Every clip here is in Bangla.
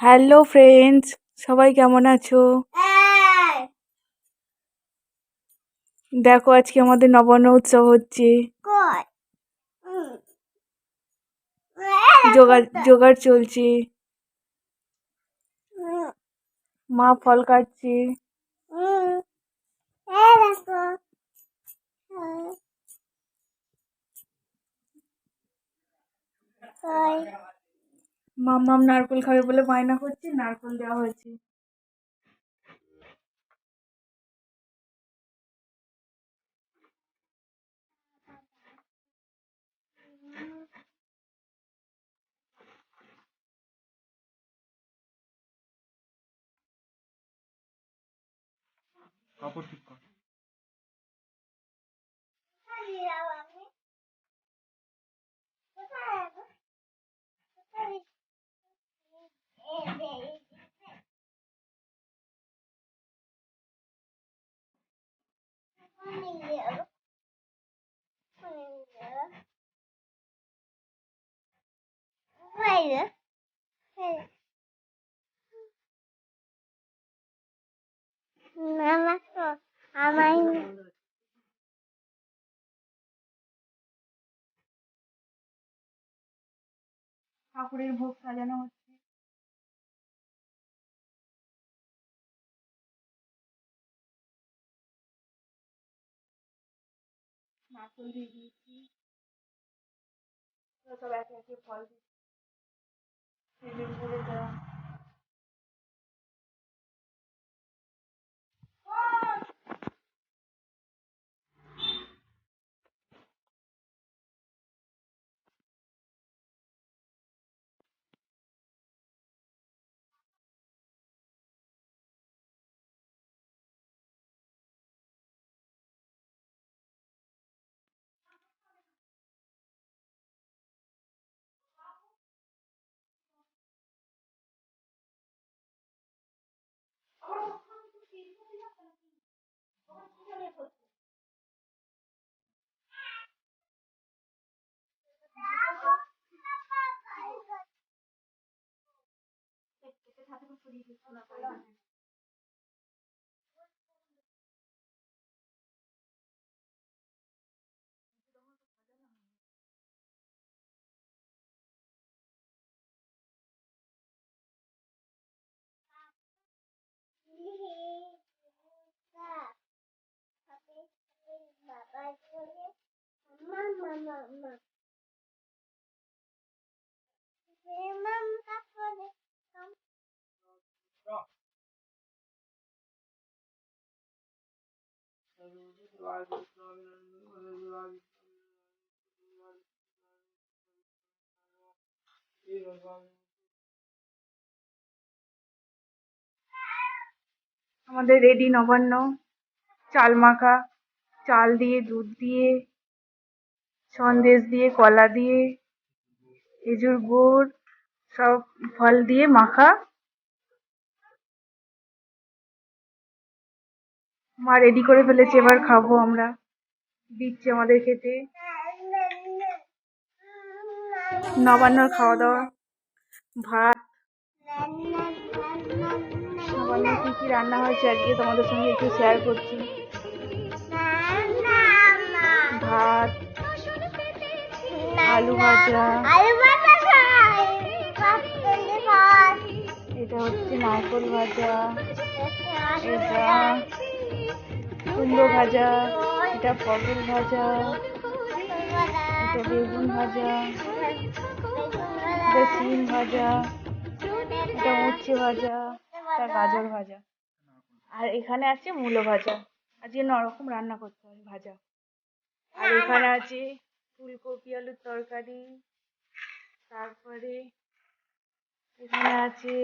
হ্যালো ফ্রেন্ডস, সবাই কেমন আছো? দেখো আজকে আমাদের নবান্ন উৎসব হচ্ছে। জোগাড় জোগাড় চলছে। মা ফল কাটছে। মাম্মাম নারকেল খাবে বলে বায়না করছে, নারকেল দেওয়া হয়েছে। ঠাকুরের ভোগ সাজানো হচ্ছে। নারকেল দিয়ে দিয়েছি। সব একে একে ফল দিচ্ছি। তেলের উপরে দেওয়া। আমাদের রেডি নবান্ন চাল মাখা। চাল দিয়ে, দুধ দিয়ে, সন্দেশ দিয়ে, কলা দিয়ে, খেজুর গুড়, সব ফল দিয়ে মাখা। মা রেডি করে ফেলেছে, এবার খাবো আমরা। দিচ্ছে আমাদের খেতে। নবান্নর খাওয়া দাওয়া, ভাত। নবান্ন কি কি রান্না হয়েছে আজকে তোমাদের সঙ্গে একটু শেয়ার করছি। ভাত, আলু ভাজা, এটা হচ্ছে নারকেল ভাজা, এটা কুমড়ো ভাজা, এটা পটল ভাজা, এটা বেগুন ভাজা, এটা শিম ভাজা, এটা উচ্ছে ভাজা, এটা গাজর ভাজা, আর এখানে আছে মূলো ভাজা। আজকে নরকম রান্না করতে হয় ভাজা। আর এখানে আছে ফুলকপি আলুর তরকারি, তারপরে এখানে আছে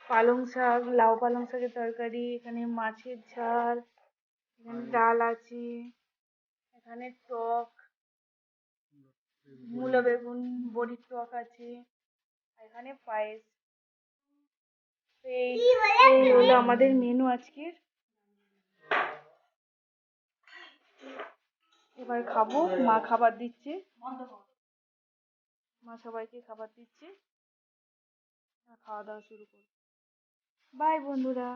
পালং শাক, লাউ পালং শাকের তরকারি, এখানে মাছের ঝাল, এখানে ডাল আছে, এখানে টক, মূলো বেগুন বড়ির টক আছে, এখানে পায়েস। এই হলো আমাদের মেনু আজকের। এবার খাবো। মা খাবার দিচ্ছে, মা সবাইকে খাবার দিচ্ছে। খাওয়া দাওয়া শুরু করবো। বাই বন্ধুরা।